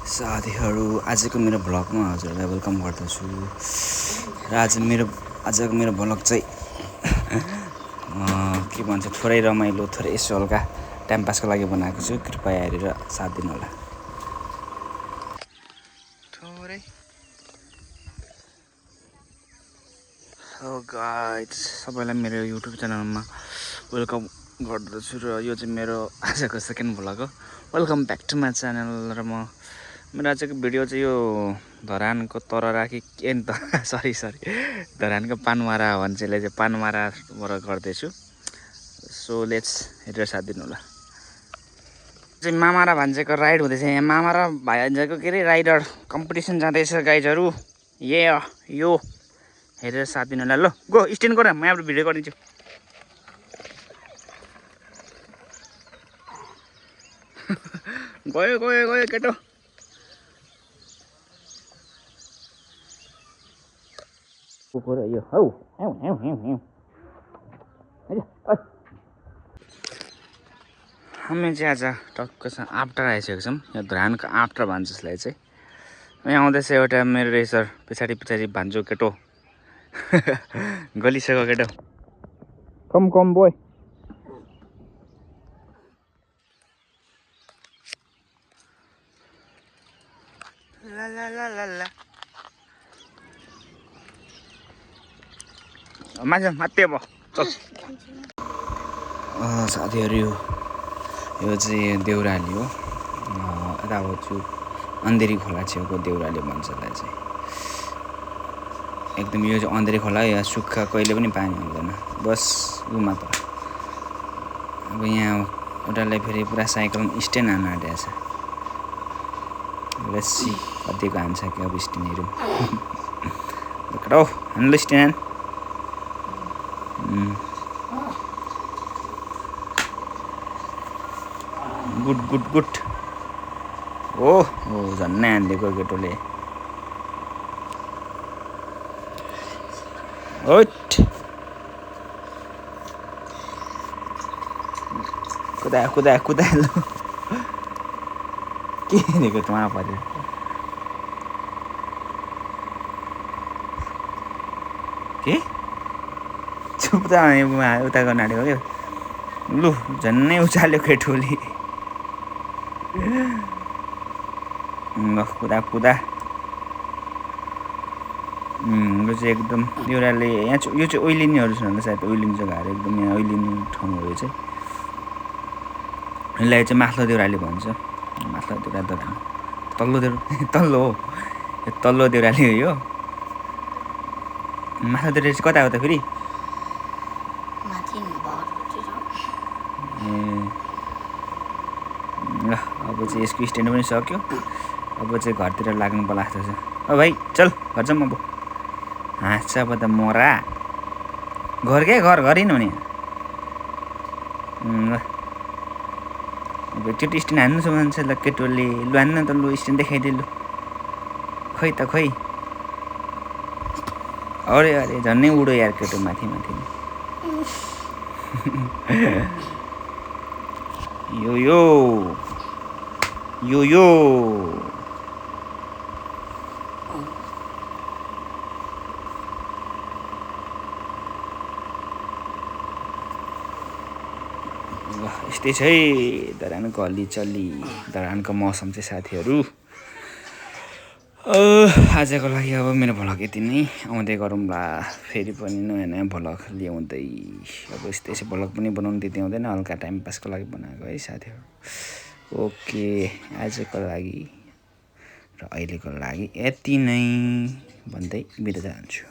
साथीहरू आजको मेरो भ्लगमा हजुरलाई वेलकम गर्दछु र आजको मेरो भ्लग चाहिँ के भन्छ थोरै रमाइलो थोरै यसो हल्का टाइम पासको लागि बनाएको छु। कृपया हेरेर साथ दिनु होला। थोरै गाइज सबैलाई मेरो युट्युब च्यानलमा वेलकम गर्दछु र यो चाहिँ मेरो आजको सेकेन्ड भ्लग हो। Welcome back to my channel. र मेरो आजको भिडियो चाहिँ यो धरानको तररा कि के नि त सरी धरानको पानमारा भन्छेले चाहिँ पानमाराबाट गर्दैछु। सो लेट्स हेरेर साथ दिनु होला। चाहिँ मामारा भान्जेको राइड हुँदैछ। यहाँ मामारा भान्जेको के अरे राइडर कम्पिटिसन जाँदैछ गाइजहरू। यो हेरेर साथ दिनु होला। ल गो स्ट्यान्ड गर, म यहाँ भिडियो गरिदिन्छु। गयो केटो। कुकुर यो हौ हामी चाहिँ आज टक्कसँग आप्टा आइसकेको छौँ। यो धरानको आप्टा भन्छ यसलाई चाहिँ। यहाँ आउँदैछ एउटा मेरो रेसर पछाडि भान्जो केटो। गलिसक्यो केटो। कम बोय। ला माथि अब चल। साथीहरू यो चाहिँ देउराली हो। यता छु अन्धेरी खोला छेउको देउराली भन्छ यसलाई चाहिँ। एकदम यो चाहिँ अन्धेरी खोला। यहाँ सुक्खा कहिले पनि पानी हुँदैन, बस ऊ मात्र। अब यहाँ एउटालाई फेरि पुरा साइकल स्ट्यान्ड हान्न आँटेको छ। लेट्स सी कतिको हान्छ कि अब स्ट्यान्डहरू। हान्नु स्ट्यान्ड। गुड ओ झन्नै हानिदिएको केटोले। कुदा ल के दिएको त उहाँ पऱ्यो। के चुप त उता गर्न आँटेको क्या। लु झन्नै उचाल्यो केटोले। ल कुदा। यो चाहिँ एकदम देउराली यहाँ यो चाहिँ ओइलिनीहरू छ होला सायद। ओइलिने जग्गाहरू एकदम यहाँ ओइलिने ठाउँहरू चाहिँ यसलाई चाहिँ माथिल्लो देउराली भन्छ। माथिल्लो देउराली तल्लो हो। यो तल्लो देउराली हो। यो माथिल्लो देउराली चाहिँ कता हो त फेरि? ल अब चाहिँ यसको स्ट्यान्ड पनि सक्यो। अब चाहिँ घरतिर लाग्नु पर्ला जस्तो छ। ओ भाइ चल घर जाऊँ। अब हाँस्छ अब त मोरा। घर घरै नहुने। ल अब एकचोटि स्ट्यान्ड हान्नु छ भन्छ ल केटोले। लु हान्न त। लु स्ट्यान्ड देखाइदिए। लु खै अरे झन्नै उडो यार केटो माथि। यो यस्तै छ है धरानको हल्लीचल्ली धरानको मौसम चाहिँ साथीहरू। आजको लागि अब मेरो भ्लग यति नै। आउँदै गरौँला फेरि पनि नयाँ भ्लग ल्याउँदै। अब यस्तै भ्लग पनि बनाउनु त्यति आउँदैन, हल्का टाइम पासको लागि बनाएको है साथीहरू। ओके आजको लागि र अहिलेको लागि यति नै भन्दै बिदा चाहन्छु।